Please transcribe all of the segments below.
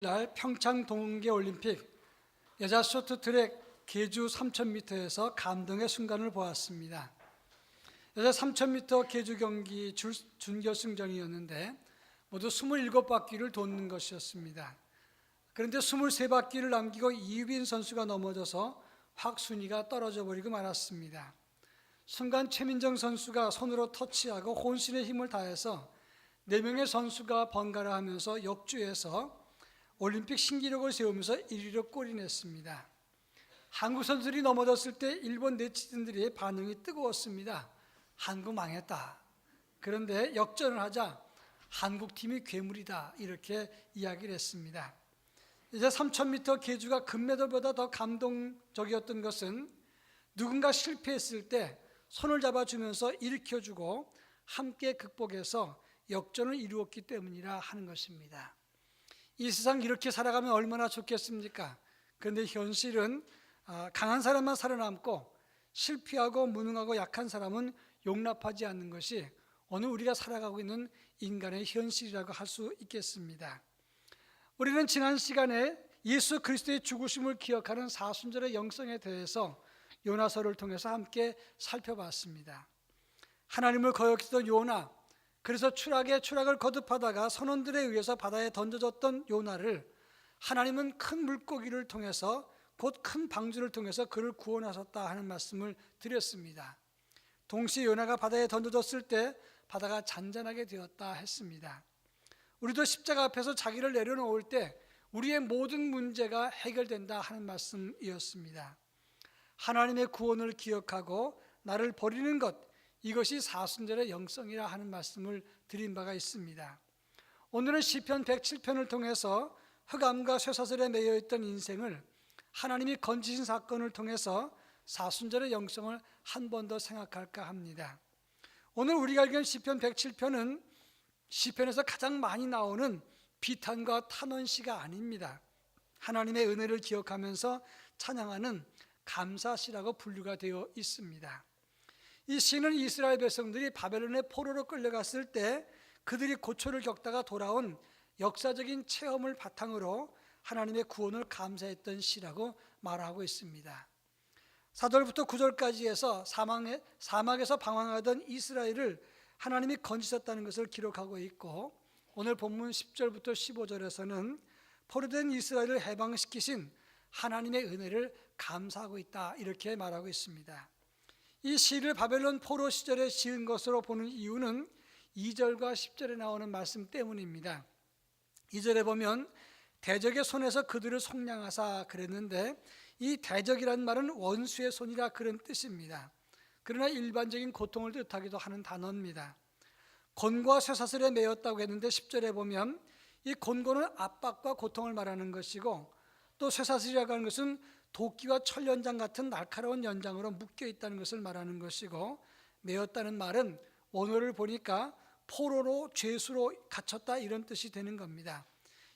날 평창 동계올림픽 여자 쇼트트랙 계주 3000m에서 감동의 순간을 보았습니다. 여자 3000m 계주 경기 준결승전이었는데 모두 27바퀴를 돕는 것이었습니다. 그런데 23바퀴를 남기고 이유빈 선수가 넘어져서 확 순위가 떨어져 버리고 말았습니다. 순간 최민정 선수가 손으로 터치하고 혼신의 힘을 다해서 4명의 선수가 번갈아 하면서 역주해서 올림픽 신기록을 세우면서 1위로 골인했습니다. 한국 선수들이 넘어졌을 때 일본 네티즌들의 반응이 뜨거웠습니다. 한국 망했다. 그런데 역전을 하자 한국팀이 괴물이다 이렇게 이야기를 했습니다. 이제 3000m 계주가 금메달보다 더 감동적이었던 것은 누군가 실패했을 때 손을 잡아주면서 일으켜주고 함께 극복해서 역전을 이루었기 때문이라 하는 것입니다. 이 세상 이렇게 살아가면 얼마나 좋겠습니까? 그런데 현실은 강한 사람만 살아남고 실패하고 무능하고 약한 사람은 용납하지 않는 것이 오늘 우리가 살아가고 있는 인간의 현실이라고 할 수 있겠습니다. 우리는 지난 시간에 예수 그리스도의 죽으심을 기억하는 사순절의 영성에 대해서 요나서를 통해서 함께 살펴봤습니다. 하나님을 거역했던 요나, 그래서 추락을 거듭하다가 선원들에 의해서 바다에 던져졌던 요나를 하나님은 큰 물고기를 통해서 곧 큰 방주를 통해서 그를 구원하셨다 하는 말씀을 드렸습니다. 동시에 요나가 바다에 던져졌을 때 바다가 잔잔하게 되었다 했습니다. 우리도 십자가 앞에서 자기를 내려놓을 때 우리의 모든 문제가 해결된다 하는 말씀이었습니다. 하나님의 구원을 기억하고 나를 버리는 것, 이것이 사순절의 영성이라 하는 말씀을 드린 바가 있습니다. 오늘은 시편 107편을 통해서 흑암과 쇠사슬에 매여 있던 인생을 하나님이 건지신 사건을 통해서 사순절의 영성을 한 번 더 생각할까 합니다. 오늘 우리가 읽은 시편 107편은 시편에서 가장 많이 나오는 비탄과 탄원시가 아닙니다. 하나님의 은혜를 기억하면서 찬양하는 감사시라고 분류가 되어 있습니다. 이 시는 이스라엘 백성들이 바벨론의 포로로 끌려갔을 때 그들이 고초를 겪다가 돌아온 역사적인 체험을 바탕으로 하나님의 구원을 감사했던 시라고 말하고 있습니다. 4절부터 9절까지 해서 사막에서 방황하던 이스라엘을 하나님이 건지셨다는 것을 기록하고 있고, 오늘 본문 10절부터 15절에서는 포로된 이스라엘을 해방시키신 하나님의 은혜를 감사하고 있다 이렇게 말하고 있습니다. 이 시를 바벨론 포로 시절에 지은 것으로 보는 이유는 2절과 10절에 나오는 말씀 때문입니다. 2절에 보면 대적의 손에서 그들을 속량하사 그랬는데, 이 대적이란 말은 원수의 손이라 그런 뜻입니다. 그러나 일반적인 고통을 뜻하기도 하는 단어입니다. 곤고와 쇠사슬에 매였다고 했는데 10절에 보면 이 곤고는 압박과 고통을 말하는 것이고, 또 쇠사슬이라고 하는 것은 도끼와 철 연장 같은 날카로운 연장으로 묶여 있다는 것을 말하는 것이고, 매였다는 말은 원어를 보니까 포로로 죄수로 갇혔다 이런 뜻이 되는 겁니다.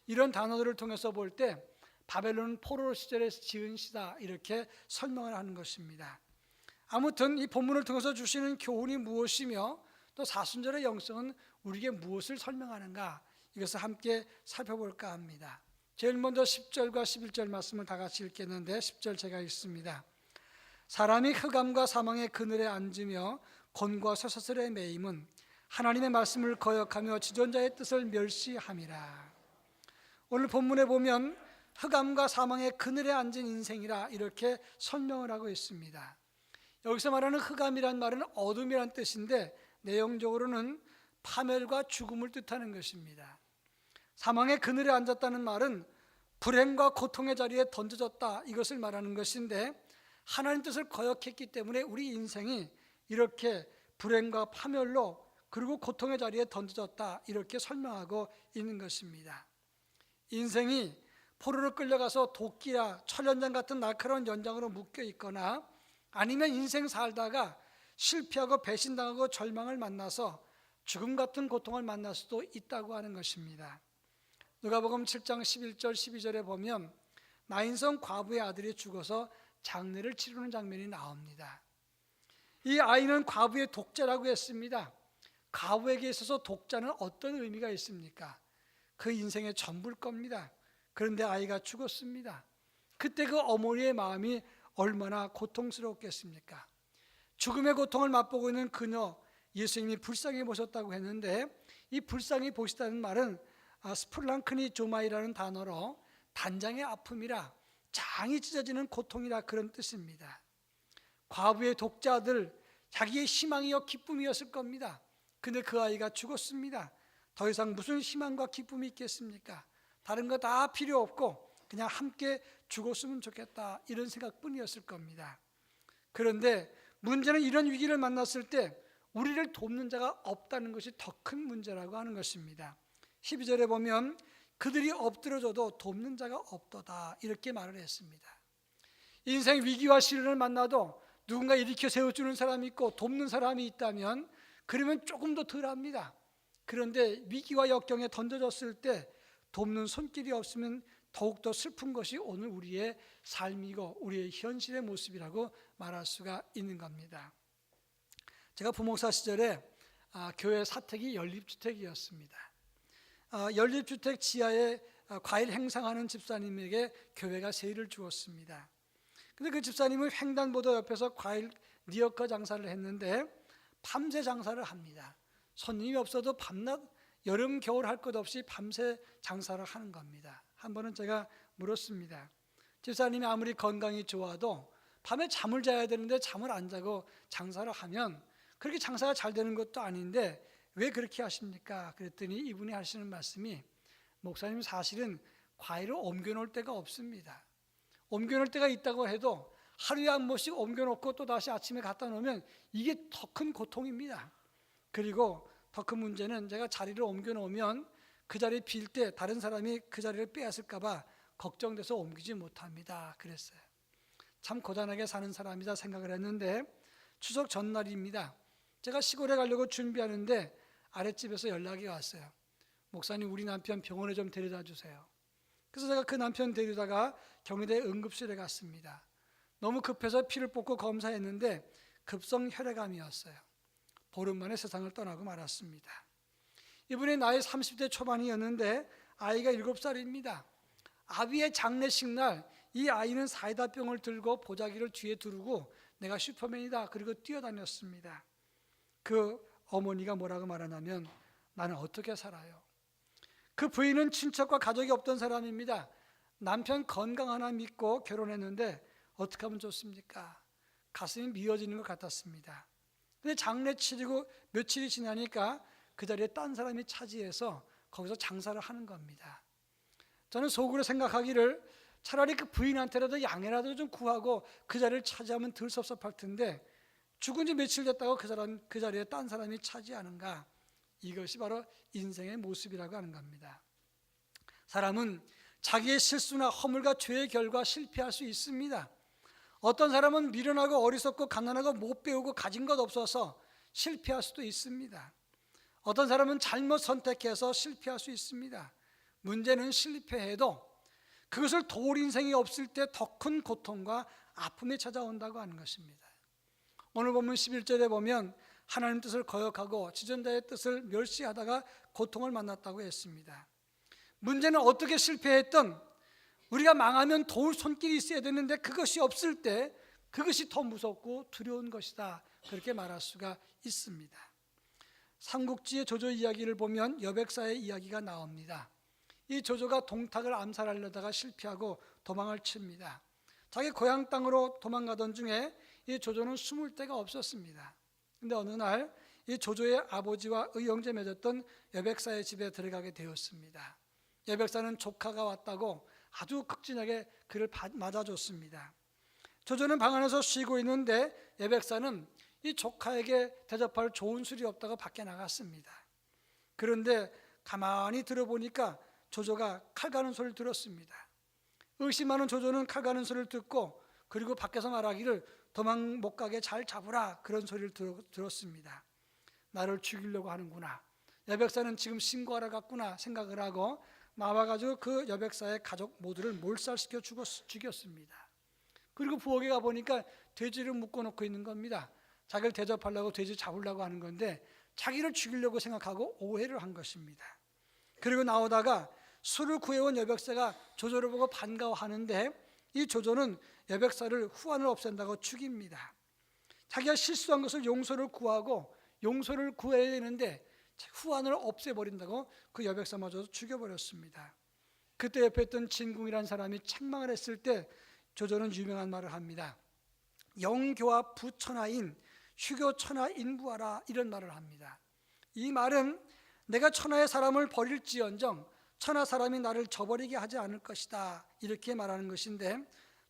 이런 단어들을 통해서 볼 때 바벨론 포로 시절에 지은 시다 이렇게 설명을 하는 것입니다. 아무튼 이 본문을 통해서 주시는 교훈이 무엇이며 또 사순절의 영성은 우리에게 무엇을 설명하는가, 이것을 함께 살펴볼까 합니다. 제일 먼저 10절과 11절 말씀을 다 같이 읽겠는데, 10절 제가 읽습니다. 사람이 흑암과 사망의 그늘에 앉으며 곤고와 쇠사슬에 매임은 하나님의 말씀을 거역하며 지존자의 뜻을 멸시함이라. 오늘 본문에 보면 흑암과 사망의 그늘에 앉은 인생이라 이렇게 설명을 하고 있습니다. 여기서 말하는 흑암이란 말은 어둠이란 뜻인데 내용적으로는 파멸과 죽음을 뜻하는 것입니다. 사망의 그늘에 앉았다는 말은 불행과 고통의 자리에 던져졌다 이것을 말하는 것인데, 하나님 뜻을 거역했기 때문에 우리 인생이 이렇게 불행과 파멸로 그리고 고통의 자리에 던져졌다 이렇게 설명하고 있는 것입니다. 인생이 포로로 끌려가서 도끼야 철연장 같은 날카로운 연장으로 묶여 있거나, 아니면 인생 살다가 실패하고 배신당하고 절망을 만나서 죽음 같은 고통을 만날 수도 있다고 하는 것입니다. 누가복음 7장 11절 12절에 보면 나인성 과부의 아들이 죽어서 장례를 치르는 장면이 나옵니다. 이 아이는 과부의 독자라고 했습니다. 과부에게 있어서 독자는 어떤 의미가 있습니까? 그 인생의 전부일 겁니다. 그런데 아이가 죽었습니다. 그때 그 어머니의 마음이 얼마나 고통스러웠겠습니까? 죽음의 고통을 맛보고 있는 그녀, 예수님이 불쌍히 보셨다고 했는데, 이 불쌍히 보시다는 말은 스플랑크니 조마이라는 단어로 단장의 아픔이라, 장이 찢어지는 고통이라 그런 뜻입니다. 과부의 독자들, 자기의 희망이요 기쁨이었을 겁니다. 근데 그 아이가 죽었습니다. 더 이상 무슨 희망과 기쁨이 있겠습니까? 다른 거 다 필요 없고 그냥 함께 죽었으면 좋겠다, 이런 생각뿐이었을 겁니다. 그런데 문제는 이런 위기를 만났을 때 우리를 돕는 자가 없다는 것이 더 큰 문제라고 하는 것입니다. 12절에 보면 그들이 엎드려져도 돕는 자가 없도다, 이렇게 말을 했습니다. 인생 위기와 시련을 만나도 누군가 일으켜 세워주는 사람이 있고 돕는 사람이 있다면 그러면 조금 더 덜합니다. 그런데 위기와 역경에 던져졌을 때 돕는 손길이 없으면 더욱더 슬픈 것이 오늘 우리의 삶이고 우리의 현실의 모습이라고 말할 수가 있는 겁니다. 제가 부목사 시절에 교회 사택이 연립주택이었습니다. 연립주택 지하에 과일 행상하는 집사님에게 교회가 세일을 주었습니다. 근데 그 집사님은 횡단보도 옆에서 과일 리어커 장사를 했는데 밤새 장사를 합니다. 손님이 없어도 밤낮 여름 겨울 할 것 없이 밤새 장사를 하는 겁니다. 한 번은 제가 물었습니다. 집사님이 아무리 건강이 좋아도 밤에 잠을 자야 되는데 잠을 안 자고 장사를 하면 그렇게 장사가 잘 되는 것도 아닌데 왜 그렇게 하십니까? 그랬더니 이분이 하시는 말씀이, 목사님 사실은 과일을 옮겨놓을 데가 없습니다. 옮겨놓을 데가 있다고 해도 하루에 한 번씩 옮겨놓고 또 다시 아침에 갖다 놓으면 이게 더 큰 고통입니다. 그리고 더 큰 문제는 제가 자리를 옮겨놓으면 그 자리에 빌 때 다른 사람이 그 자리를 빼앗을까 봐 걱정돼서 옮기지 못합니다, 그랬어요. 참 고단하게 사는 사람이다 생각을 했는데 추석 전날입니다. 제가 시골에 가려고 준비하는데 아랫집에서 연락이 왔어요. 목사님, 우리 남편 병원에 좀 데려다 주세요. 그래서 제가 그 남편 데리다가 경희대 응급실에 갔습니다. 너무 급해서 피를 뽑고 검사했는데 급성 혈액암이었어요. 보름 만에 세상을 떠나고 말았습니다. 이분이 나이 30대 초반이었는데 아이가 7살입니다. 아비의 장례식 날 이 아이는 사이다병을 들고 보자기를 뒤에 두르고 내가 슈퍼맨이다 그리고 뛰어다녔습니다. 그 어머니가 뭐라고 말하냐면, 나는 어떻게 살아요? 그 부인은 친척과 가족이 없던 사람입니다. 남편 건강 하나 믿고 결혼했는데 어떻게 하면 좋습니까? 가슴이 미어지는 것 같았습니다. 근데 장례 치르고 며칠이 지나니까 그 자리에 딴 사람이 차지해서 거기서 장사를 하는 겁니다. 저는 속으로 생각하기를 차라리 그 부인한테라도 양해라도 좀 구하고 그 자리를 차지하면 덜 섭섭할 텐데 죽은 지 며칠 됐다고 그 자리에 딴 사람이 차지하는가? 이것이 바로 인생의 모습이라고 하는 겁니다. 사람은 자기의 실수나 허물과 죄의 결과 실패할 수 있습니다. 어떤 사람은 미련하고 어리석고 가난하고 못 배우고 가진 것 없어서 실패할 수도 있습니다. 어떤 사람은 잘못 선택해서 실패할 수 있습니다. 문제는 실패해도 그것을 도울 인생이 없을 때 더 큰 고통과 아픔이 찾아온다고 하는 것입니다. 오늘 본문 11절에 보면 하나님 뜻을 거역하고 지존자의 뜻을 멸시하다가 고통을 만났다고 했습니다. 문제는 어떻게 실패했던 우리가 망하면 도울 손길이 있어야 되는데 그것이 없을 때 그것이 더 무섭고 두려운 것이다, 그렇게 말할 수가 있습니다. 삼국지의 조조 이야기를 보면 여백사의 이야기가 나옵니다. 이 조조가 동탁을 암살하려다가 실패하고 도망을 칩니다. 자기 고향 땅으로 도망가던 중에 이 조조는 숨을 데가 없었습니다. 그런데 어느 날 이 조조의 아버지와 의형제 맺었던 여백사의 집에 들어가게 되었습니다. 여백사는 조카가 왔다고 아주 극진하게 그를 맞아줬습니다. 조조는 방 안에서 쉬고 있는데 여백사는 이 조카에게 대접할 좋은 술이 없다고 밖에 나갔습니다. 그런데 가만히 들어보니까 조조가 칼 가는 소리를 들었습니다. 의심하는 조조는 칼 가는 소리를 듣고 그리고 밖에서 말하기를 도망 못 가게 잘 잡으라, 그런 소리를 들었습니다. 나를 죽이려고 하는구나, 여백사는 지금 신고하러 갔구나 생각을 하고 나와가지고 그 여백사의 가족 모두를 몰살시켜 죽였습니다. 그리고 부엌에 가보니까 돼지를 묶어놓고 있는 겁니다. 자기를 대접하려고 돼지 잡으려고 하는 건데 자기를 죽이려고 생각하고 오해를 한 것입니다. 그리고 나오다가 술을 구해온 여백사가 조조를 보고 반가워하는데 이 조조는 여백사를 후환을 없앤다고 죽입니다. 자기가 실수한 것을 용서를 구하고 용서를 구해야 되는데 후환을 없애버린다고 그 여백사마저도 죽여버렸습니다. 그때 옆에 있던 진궁이라는 사람이 책망을 했을 때 조조는 유명한 말을 합니다. 영교와 부천하인 휴교천하인부하라, 이런 말을 합니다. 이 말은 내가 천하의 사람을 버릴지언정 천하 사람이 나를 저버리게 하지 않을 것이다, 이렇게 말하는 것인데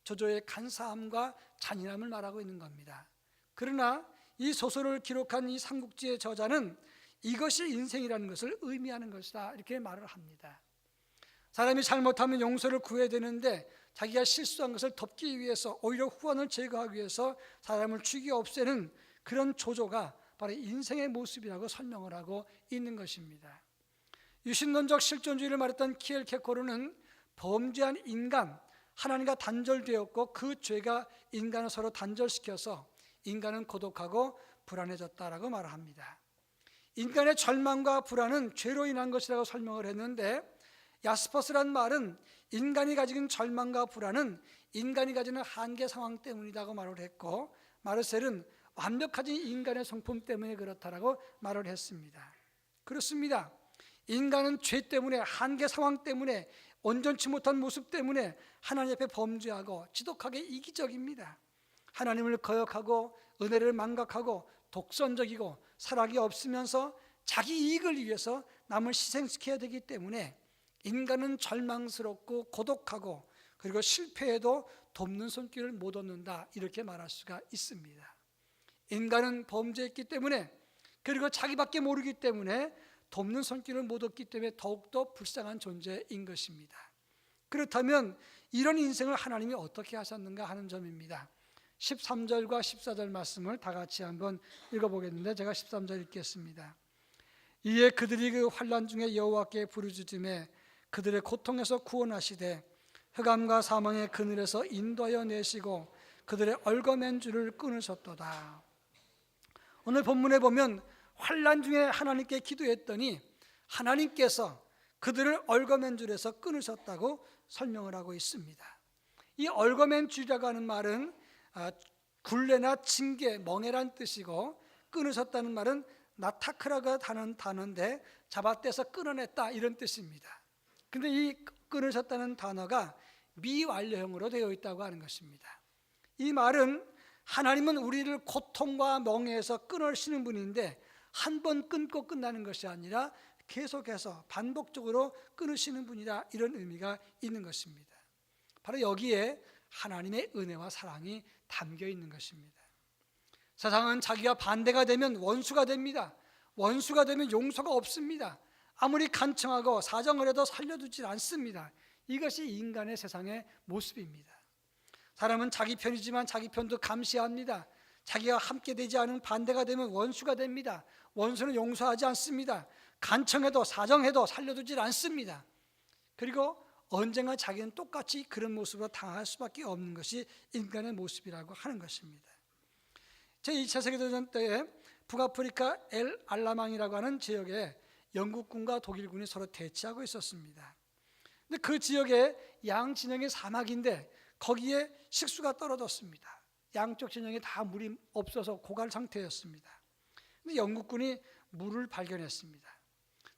조조의 간사함과 잔인함을 말하고 있는 겁니다. 그러나 이 소설을 기록한 이 삼국지의 저자는 이것이 인생이라는 것을 의미하는 것이다, 이렇게 말을 합니다. 사람이 잘못하면 용서를 구해야 되는데 자기가 실수한 것을 덮기 위해서 오히려 후환을 제거하기 위해서 사람을 죽여 없애는 그런 조조가 바로 인생의 모습이라고 설명을 하고 있는 것입니다. 유신론적 실존주의를 말했던 키엘케코르는 범죄한 인간, 하나님과 단절되었고 그 죄가 인간을 서로 단절시켜서 인간은 고독하고 불안해졌다라고 말을 합니다. 인간의 절망과 불안은 죄로 인한 것이라고 설명을 했는데 야스퍼스란 말은 인간이 가진 절망과 불안은 인간이 가지는 한계 상황 때문이라고 말을 했고, 마르셀은 완벽하지 인간의 성품 때문에 그렇다라고 말을 했습니다. 그렇습니다. 인간은 죄 때문에, 한계 상황 때문에, 온전치 못한 모습 때문에 하나님 앞에 범죄하고 지독하게 이기적입니다. 하나님을 거역하고 은혜를 망각하고 독선적이고 사랑이 없으면서 자기 이익을 위해서 남을 희생시켜야 되기 때문에 인간은 절망스럽고 고독하고 그리고 실패해도 돕는 손길을 못 얻는다, 이렇게 말할 수가 있습니다. 인간은 범죄했기 때문에, 그리고 자기밖에 모르기 때문에 돕는 손길을 못 얻기 때문에 더욱더 불쌍한 존재인 것입니다. 그렇다면 이런 인생을 하나님이 어떻게 하셨는가 하는 점입니다. 13절과 14절 말씀을 다 같이 한번 읽어보겠는데 제가 13절 읽겠습니다. 이에 그들이 그 환난 중에 여호와께 부르짖음에 그들의 고통에서 구원하시되 흑암과 사망의 그늘에서 인도하여 내시고 그들의 얽어맨 줄을 끊으셨도다. 오늘 본문에 보면 환난 중에 하나님께 기도했더니 하나님께서 그들을 얽어맨 줄에서 끊으셨다고 설명을 하고 있습니다. 이 얽어맨 줄이라고 하는 말은 굴레나 징계, 멍해란 뜻이고, 끊으셨다는 말은 나타크라고 하는 단어인데 잡아떼서 끊어냈다, 이런 뜻입니다. 근데 이 끊으셨다는 단어가 미완료형으로 되어 있다고 하는 것입니다. 이 말은 하나님은 우리를 고통과 멍해에서 끊으시는 분인데 한 번 끊고 끝나는 것이 아니라 계속해서 반복적으로 끊으시는 분이다, 이런 의미가 있는 것입니다. 바로 여기에 하나님의 은혜와 사랑이 담겨 있는 것입니다. 세상은 자기가 반대가 되면 원수가 됩니다. 원수가 되면 용서가 없습니다. 아무리 간청하고 사정을 해도 살려두질 않습니다. 이것이 인간의 세상의 모습입니다. 사람은 자기 편이지만 자기 편도 감시합니다. 자기가 함께 되지 않은 반대가 되면 원수가 됩니다. 원수는 용서하지 않습니다. 간청해도 사정해도 살려두질 않습니다. 그리고 언젠가 자기는 똑같이 그런 모습으로 당할 수밖에 없는 것이 인간의 모습이라고 하는 것입니다. 제2차 세계대전 때에 북아프리카 엘 알라망이라고 하는 지역에 영국군과 독일군이 서로 대치하고 있었습니다. 근데 그 지역에 양 진영의 사막인데 거기에 식수가 떨어졌습니다. 양쪽 진영에 다 물이 없어서 고갈 상태였습니다. 근데 영국군이 물을 발견했습니다.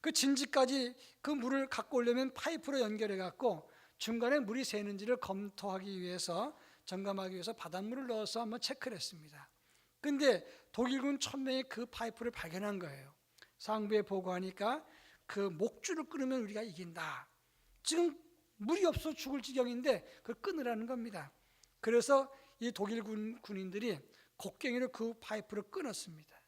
그 진지까지 그 물을 갖고 오려면 파이프로 연결해 갖고 중간에 물이 새는지를 검토하기 위해서, 점검하기 위해서 바닷물을 넣어서 한번 체크를 했습니다. 근데 독일군 천명이 그 파이프를 발견한 거예요. 상부에 보고하니까 그 목줄을 끊으면 우리가 이긴다. 지금 물이 없어 죽을 지경인데 그걸 끊으라는 겁니다. 그래서 이 독일 군인들이 곡괭이로 그 파이프를 끊었습니다.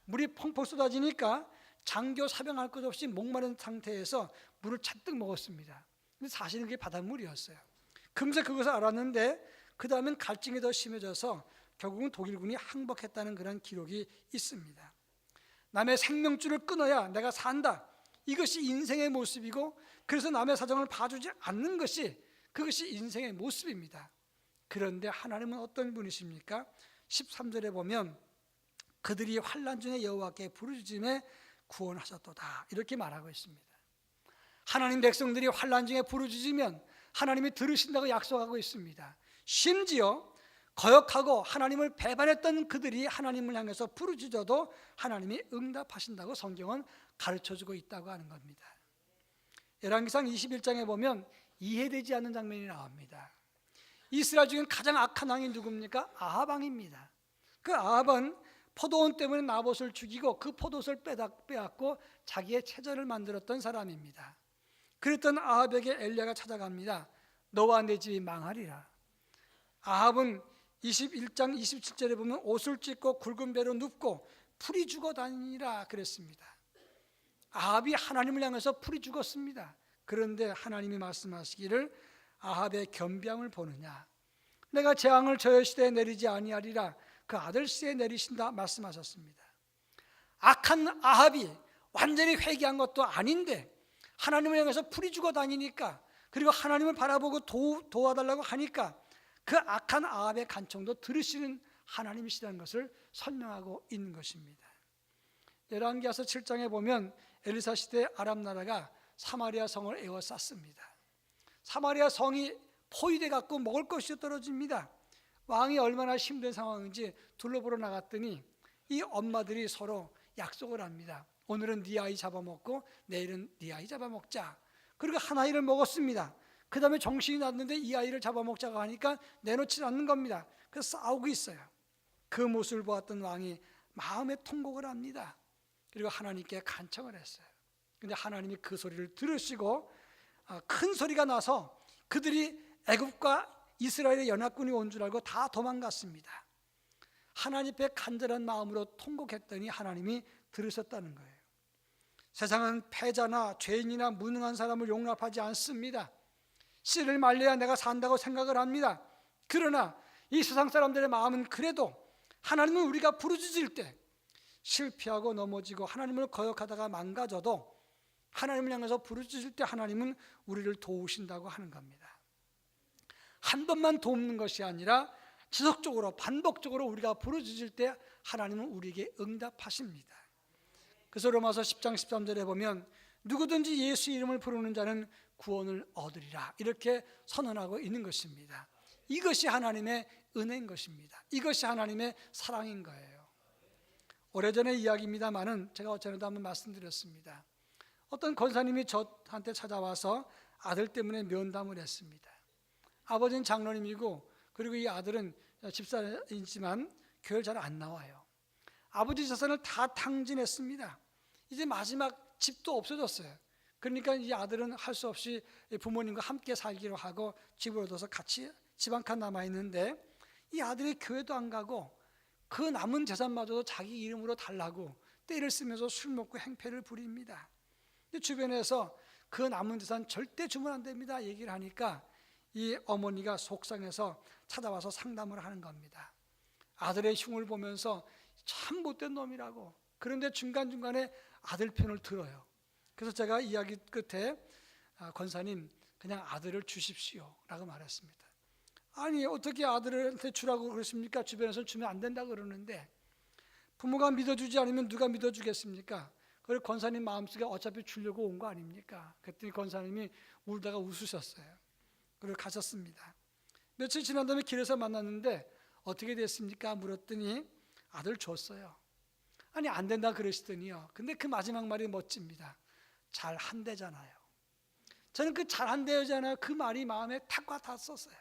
물이 펑펑 쏟아지니까 장교 사병할 것 없이 목마른 상태에서 물을 잔뜩 먹었습니다. 근데 사실은 그게 바닷물이었어요. 금세 그것을 알았는데 그 다음엔 갈증이 더 심해져서 결국은 독일군이 항복했다는 그런 기록이 있습니다. 남의 생명줄을 끊어야 내가 산다. 이것이 인생의 모습이고, 그래서 남의 사정을 봐주지 않는 것이, 그것이 인생의 모습입니다. 그런데 하나님은 어떤 분이십니까? 13절에 보면 그들이 환난 중에 여호와께 부르짖음에 구원하셨도다, 이렇게 말하고 있습니다. 하나님 백성들이 환난 중에 부르짖으면 하나님이 들으신다고 약속하고 있습니다. 심지어 거역하고 하나님을 배반했던 그들이 하나님을 향해서 부르짖어도 하나님이 응답하신다고 성경은 가르쳐주고 있다고 하는 겁니다. 열왕기상 21장에 보면 이해되지 않는 장면이 나옵니다. 이스라엘 중에 가장 악한 왕이 누굽니까? 아합 왕입니다. 그 아합은 포도원 때문에 나봇을 죽이고 그 포도원을 빼앗고 자기의 체제를 만들었던 사람입니다. 그랬던 아합에게 엘리야가 찾아갑니다. 너와 내 집이 망하리라. 아합은 21장 27절에 보면 옷을 찢고 굵은 배로 눕고 풀이 죽어 다니라 그랬습니다. 아합이 하나님을 향해서 풀이 죽었습니다. 그런데 하나님이 말씀하시기를 아합의 겸비함을 보느냐, 내가 재앙을 저의 시대에 내리지 아니하리라 그 아들 시대에 내리신다 말씀하셨습니다. 악한 아합이 완전히 회개한 것도 아닌데 하나님을 향해서 풀이 죽어 다니니까, 그리고 하나님을 바라보고 도와달라고 하니까 그 악한 아합의 간청도 들으시는 하나님이시라는 것을 설명하고 있는 것입니다. 열왕기하서 7장에 보면 엘리사 시대 아람 나라가 사마리아 성을 에워쌌습니다. 사마리아 성이 포위돼 갖고 먹을 것이 떨어집니다. 왕이 얼마나 힘든 상황인지 둘러보러 나갔더니 이 엄마들이 서로 약속을 합니다. 오늘은 네 아이 잡아먹고 내일은 네 아이 잡아먹자. 그리고 한 아이를 먹었습니다. 그 다음에 정신이 났는데 이 아이를 잡아먹자고 하니까 내놓지 않는 겁니다. 그래서 싸우고 있어요. 그 모습을 보았던 왕이 마음에 통곡을 합니다. 그리고 하나님께 간청을 했어요. 근데 하나님이 그 소리를 들으시고 큰 소리가 나서 그들이 애굽과 이스라엘의 연합군이 온 줄 알고 다 도망갔습니다. 하나님 앞에 간절한 마음으로 통곡했더니 하나님이 들으셨다는 거예요. 세상은 패자나 죄인이나 무능한 사람을 용납하지 않습니다. 씨를 말려야 내가 산다고 생각을 합니다. 그러나 이 세상 사람들의 마음은 그래도 하나님은 우리가 부르짖을 때 실패하고 넘어지고 하나님을 거역하다가 망가져도 하나님을 향해서 부르짖을 때 하나님은 우리를 도우신다고 하는 겁니다. 한 번만 돕는 것이 아니라 지속적으로 반복적으로 우리가 부르짖을 때 하나님은 우리에게 응답하십니다. 그래서 로마서 10장 13절에 보면 누구든지 예수 이름을 부르는 자는 구원을 얻으리라 이렇게 선언하고 있는 것입니다. 이것이 하나님의 은혜인 것입니다. 이것이 하나님의 사랑인 거예요. 오래전의 이야기입니다만은 제가 전에도 한번 말씀드렸습니다. 어떤 권사님이 저한테 찾아와서 아들 때문에 면담을 했습니다. 아버지는 장로님이고 그리고 이 아들은 집사이지만 교회를 잘 안 나와요. 아버지 재산을 다 탕진했습니다. 이제 마지막 집도 없어졌어요. 그러니까 이 아들은 할 수 없이 부모님과 함께 살기로 하고 집을 얻어서 같이 집 한 칸 남아있는데 이 아들이 교회도 안 가고 그 남은 재산마저도 자기 이름으로 달라고 때를 쓰면서 술 먹고 행패를 부립니다. 주변에서 그 남은 재산 절대 주면 안 됩니다 얘기를 하니까 이 어머니가 속상해서 찾아와서 상담을 하는 겁니다. 아들의 흉을 보면서 참 못된 놈이라고. 그런데 중간중간에 아들 편을 들어요. 그래서 제가 이야기 끝에 권사님 그냥 아들을 주십시오 라고 말했습니다. 아니 어떻게 아들한테 주라고 그러십니까? 주변에서 주면 안 된다 그러는데 부모가 믿어주지 않으면 누가 믿어주겠습니까? 그리고 권사님 마음속에 어차피 주려고 온 거 아닙니까? 그랬더니 권사님이 울다가 웃으셨어요. 그리고 가셨습니다. 며칠 지난 다음에 길에서 만났는데 어떻게 됐습니까? 물었더니 아들 줬어요. 아니 안 된다 그러시더니요. 근데 그 마지막 말이 멋집니다. 잘 한대잖아요. 저는 그 잘 한대잖아요 그 말이 마음에 탁 와닿았었어요.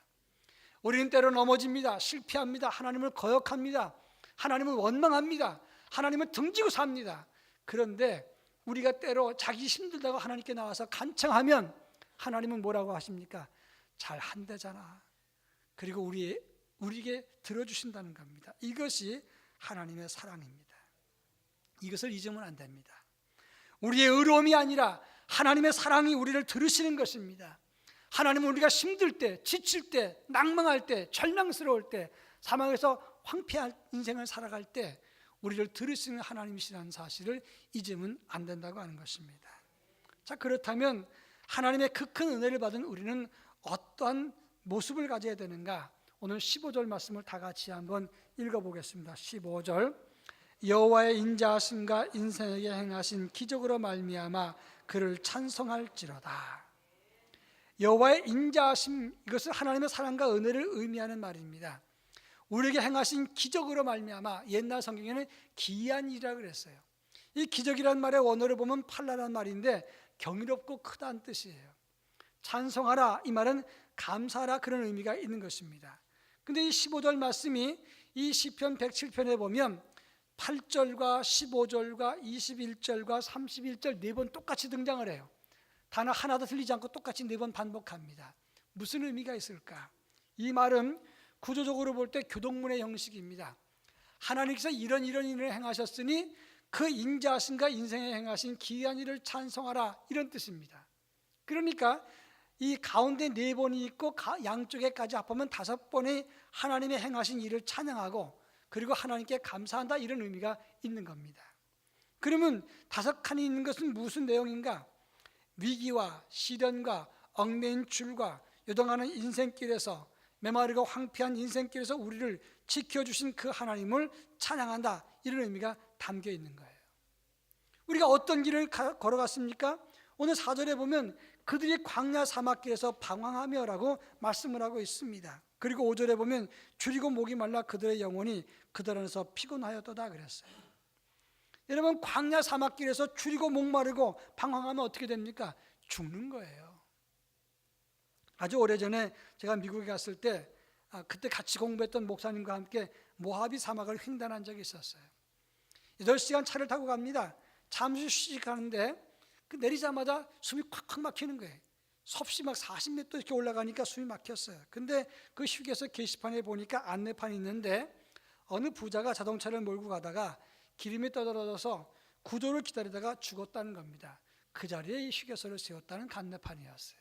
우리는 때로 넘어집니다. 실패합니다. 하나님을 거역합니다. 하나님을 원망합니다. 하나님을 등지고 삽니다. 그런데 우리가 때로 자기 힘들다고 하나님께 나와서 간청하면 하나님은 뭐라고 하십니까? 잘 한대잖아. 그리고 우리에게 들어주신다는 겁니다. 이것이 하나님의 사랑입니다. 이것을 잊으면 안 됩니다. 우리의 의로움이 아니라 하나님의 사랑이 우리를 들으시는 것입니다. 하나님은 우리가 힘들 때, 지칠 때, 낭망할 때, 절망스러울 때, 사망에서 황폐한 인생을 살아갈 때 우리를 들으시는 하나님이시라는 사실을 잊으면 안 된다고 하는 것입니다. 자, 그렇다면 하나님의 그 큰 은혜를 받은 우리는 어떠한 모습을 가져야 되는가? 오늘 15절 말씀을 다 같이 한번 읽어보겠습니다. 15절 여호와의 인자하심과 인생에게 행하신 기적으로 말미암아 그를 찬송할지로다. 여호와의 인자하심, 이것은 하나님의 사랑과 은혜를 의미하는 말입니다. 우리에게 행하신 기적으로 말미암아, 옛날 성경에는 기이한 일이라고 그랬어요. 이 기적이라는 말의 원어를 보면 팔라라는 말인데 경이롭고 크다는 뜻이에요. 찬송하라, 이 말은 감사하라, 그런 의미가 있는 것입니다. 근데 이 15절 말씀이 이 시편 107편에 보면 8절과 15절과 21절과 31절 네 번 똑같이 등장을 해요. 단어 하나도 틀리지 않고 똑같이 네 번 반복합니다. 무슨 의미가 있을까? 이 말은 구조적으로 볼 때 교동문의 형식입니다. 하나님께서 이런 일을 행하셨으니 그 인자하심과 인생에 행하신 기이한 일을 찬송하라, 이런 뜻입니다. 그러니까 이 가운데 네 번이 있고 양쪽에까지 합하면 5번의 하나님의 행하신 일을 찬양하고 그리고 하나님께 감사한다, 이런 의미가 있는 겁니다. 그러면 5칸이 있는 것은 무슨 내용인가? 위기와 시련과 얽매인 줄과 요동하는 인생길에서, 메마르고 황폐한 인생길에서 우리를 지켜주신 그 하나님을 찬양한다, 이런 의미가 담겨 있는 거예요. 우리가 어떤 길을 걸어갔습니까? 오늘 4절에 보면 그들이 광야 사막길에서 방황하며 라고 말씀을 하고 있습니다. 그리고 5절에 보면 줄이고 목이 말라 그들의 영혼이 그들 안에서 피곤하였도다 그랬어요. 여러분, 광야 사막길에서 줄이고 목마르고 방황하면 어떻게 됩니까? 죽는 거예요. 아주 오래전에 제가 미국에 갔을 때 그때 같이 공부했던 목사님과 함께 모하비 사막을 횡단한 적이 있었어요. 8시간 차를 타고 갑니다. 잠시 휴식하는데 내리자마자 숨이 콱콱 막히는 거예요. 섭씨 막 40m 이렇게 올라가니까 숨이 막혔어요. 근데 그 휴게소 게시판에 보니까 안내판이 있는데 어느 부자가 자동차를 몰고 가다가 기름이 떠들어져서 구조를 기다리다가 죽었다는 겁니다. 그 자리에 이 휴게소를 세웠다는 안내판이었어요.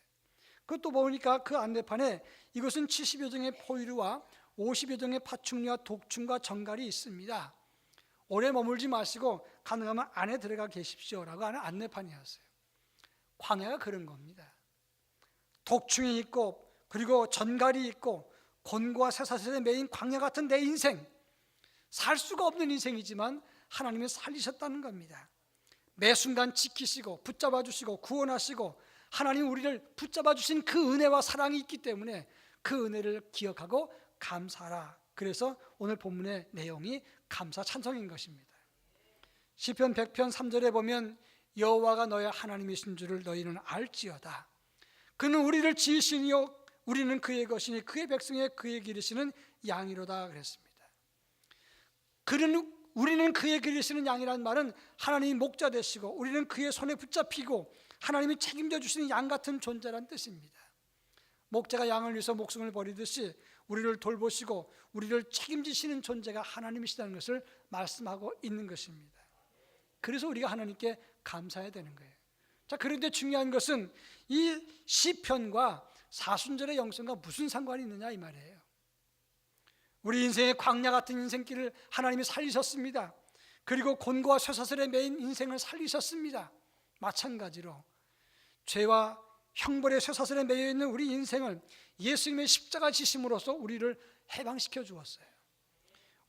그것도 보니까 그 안내판에 이것은 70여 종의 포유류와 50여 종의 파충류와 독충과 정갈이 있습니다. 오래 머물지 마시고 가능하면 안에 들어가 계십시오라고 하는 안내판이었어요. 광야가 그런 겁니다. 독충이 있고 그리고 전갈이 있고 곤고와 쇠사슬에 매인 광야 같은 내 인생, 살 수가 없는 인생이지만 하나님이 살리셨다는 겁니다. 매 순간 지키시고 붙잡아 주시고 구원하시고 하나님 우리를 붙잡아 주신 그 은혜와 사랑이 있기 때문에 그 은혜를 기억하고 감사하라. 그래서 오늘 본문의 내용이 감사 찬송인 것입니다. 시편 100편 3절에 보면 여호와가 너의 하나님이신 줄을 너희는 알지어다. 그는 우리를 지으시니요 우리는 그의 것이니 그의 백성의 그의 기르시는 양이로다 그랬습니다. 우리는 그의 기르시는 양이라는 말은 하나님이 목자 되시고 우리는 그의 손에 붙잡히고 하나님이 책임져 주시는 양 같은 존재란 뜻입니다. 목자가 양을 위해서 목숨을 버리듯이 우리를 돌보시고 우리를 책임지시는 존재가 하나님이시다는 것을 말씀하고 있는 것입니다. 그래서 우리가 하나님께 감사해야 되는 거예요. 자, 그런데 중요한 것은 이 시편과 사순절의 영성과 무슨 상관이 있느냐 이 말이에요. 우리 인생의 광야 같은 인생길을 하나님이 살리셨습니다. 그리고 곤고와 쇠사슬에 매인 인생을 살리셨습니다. 마찬가지로 죄와 형벌의 쇠사슬에 매여 있는 우리 인생을 예수님의 십자가 지심으로써 우리를 해방시켜 주었어요.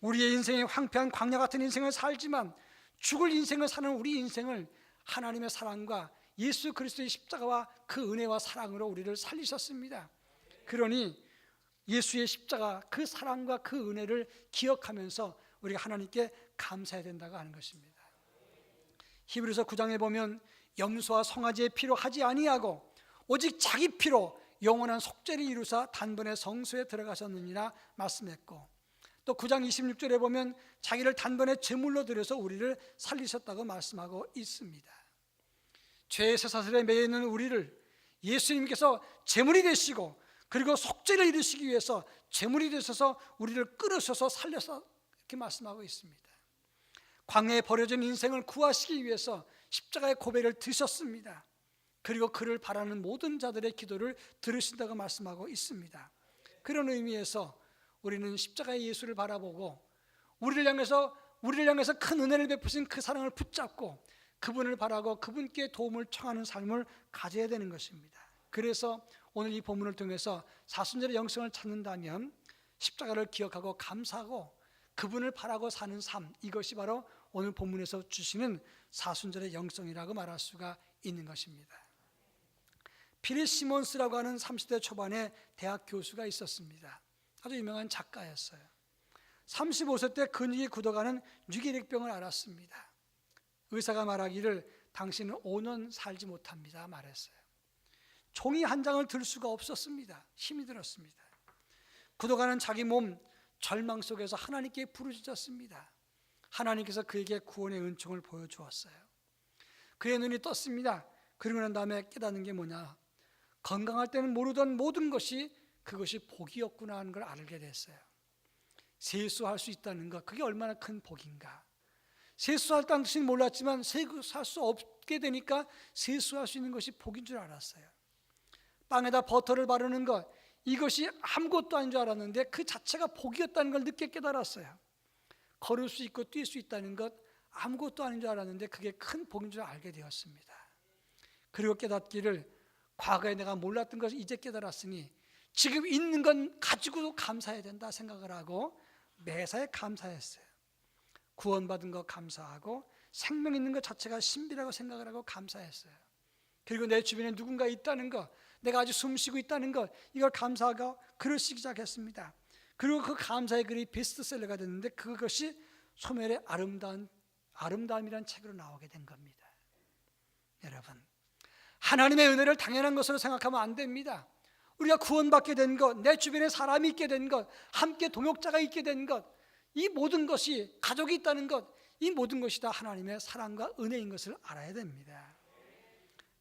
우리의 인생의 황폐한 광야 같은 인생을 살지만 죽을 인생을 사는 우리 인생을 하나님의 사랑과 예수 그리스도의 십자가와 그 은혜와 사랑으로 우리를 살리셨습니다. 그러니 예수의 십자가, 그 사랑과 그 은혜를 기억하면서 우리가 하나님께 감사해야 된다고 하는 것입니다. 히브리서 9장에 보면 염소와 송아지의 피로 하지 아니하고 오직 자기 피로 영원한 속죄를 이루사 단번에 성소에 들어가셨느니라 말씀했고, 또 9장 26절에 보면 자기를 단번에 제물로 드려서 우리를 살리셨다고 말씀하고 있습니다. 죄의 쇠사슬에 매여 있는 우리를 예수님께서 제물이 되시고 그리고 속죄를 이루시기 위해서 제물이 되셔서 우리를 끌으셔서 살려서 이렇게 말씀하고 있습니다. 광야에 버려진 인생을 구하시기 위해서 십자가의 고배를 드셨습니다. 그리고 그를 바라는 모든 자들의 기도를 들으신다고 말씀하고 있습니다. 그런 의미에서 우리는 십자가의 예수를 바라보고 우리를 향해서 큰 은혜를 베푸신 그 사랑을 붙잡고 그분을 바라고 그분께 도움을 청하는 삶을 가져야 되는 것입니다. 그래서 오늘 이 본문을 통해서 사순절의 영성을 찾는다면 십자가를 기억하고 감사하고 그분을 바라고 사는 삶, 이것이 바로 오늘 본문에서 주시는 사순절의 영성이라고 말할 수가 있는 것입니다. 피리 시몬스라고 하는 30대 초반의 대학 교수가 있었습니다. 아주 유명한 작가였어요. 35세 때 근육이 굳어가는 뇌기력병을 앓았습니다. 의사가 말하기를 당신은 5년 살지 못합니다 말했어요. 종이 한 장을 들 수가 없었습니다. 힘이 들었습니다. 굳어가는 자기 몸, 절망 속에서 하나님께 부르짖었습니다. 하나님께서 그에게 구원의 은총을 보여주었어요. 그의 눈이 떴습니다. 그러고 난 다음에 깨닫는 게 뭐냐, 건강할 때는 모르던 모든 것이 그것이 복이었구나 하는 걸 알게 됐어요. 세수할 수 있다는 것, 그게 얼마나 큰 복인가. 세수할 당시는 몰랐지만 세수할 수 없게 되니까 세수할 수 있는 것이 복인 줄 알았어요. 빵에다 버터를 바르는 것, 이것이 아무것도 아닌 줄 알았는데 그 자체가 복이었다는 걸 늦게 깨달았어요. 걸을 수 있고 뛸 수 있다는 것, 아무것도 아닌 줄 알았는데 그게 큰 복인 줄 알게 되었습니다. 그리고 깨닫기를 과거에 내가 몰랐던 것을 이제 깨달았으니 지금 있는 건 가지고도 감사해야 된다 생각을 하고 매사에 감사했어요. 구원받은 것 감사하고 생명 있는 것 자체가 신비라고 생각을 하고 감사했어요. 그리고 내 주변에 누군가 있다는 것, 내가 아직 숨쉬고 있다는 것, 이걸 감사하고 글을 쓰기 시작했습니다. 그리고 그 감사의 글이 베스트셀러가 됐는데 그것이 소멸의 아름다움이라는 책으로 나오게 된 겁니다. 여러분, 하나님의 은혜를 당연한 것으로 생각하면 안 됩니다. 우리가 구원받게 된 것, 내 주변에 사람이 있게 된 것, 함께 동역자가 있게 된 것, 이 모든 것이, 가족이 있다는 것, 이 모든 것이 다 하나님의 사랑과 은혜인 것을 알아야 됩니다.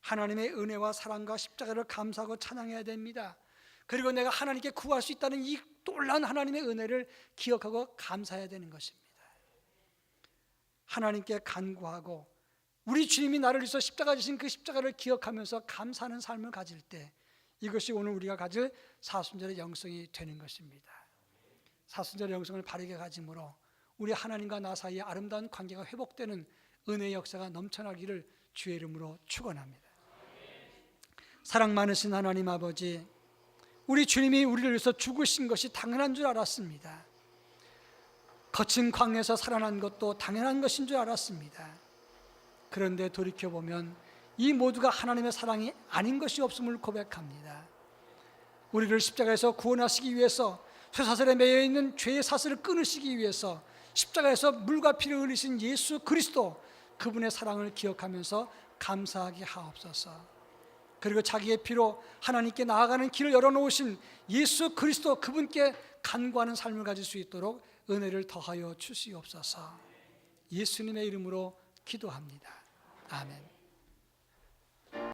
하나님의 은혜와 사랑과 십자가를 감사하고 찬양해야 됩니다. 그리고 내가 하나님께 구할 수 있다는 이 놀라운 하나님의 은혜를 기억하고 감사해야 되는 것입니다. 하나님께 간구하고 우리 주님이 나를 위해서 십자가 지신 그 십자가를 기억하면서 감사하는 삶을 가질 때, 이것이 오늘 우리가 가질 사순절의 영성이 되는 것입니다. 사순절의 영성을 바르게 가짐으로 우리 하나님과 나 사이의 아름다운 관계가 회복되는 은혜의 역사가 넘쳐나기를 주의 이름으로 축원합니다. 사랑 많으신 하나님 아버지, 우리 주님이 우리를 위해서 죽으신 것이 당연한 줄 알았습니다. 거친 광야에서 살아난 것도 당연한 것인 줄 알았습니다. 그런데 돌이켜보면 이 모두가 하나님의 사랑이 아닌 것이 없음을 고백합니다. 우리를 십자가에서 구원하시기 위해서, 쇠사슬에 매여있는 죄의 사슬을 끊으시기 위해서 십자가에서 물과 피를 흘리신 예수 그리스도, 그분의 사랑을 기억하면서 감사하게 하옵소서. 그리고 자기의 피로 하나님께 나아가는 길을 열어놓으신 예수 그리스도, 그분께 간구하는 삶을 가질 수 있도록 은혜를 더하여 주시옵소서. 예수님의 이름으로 기도합니다. 아멘.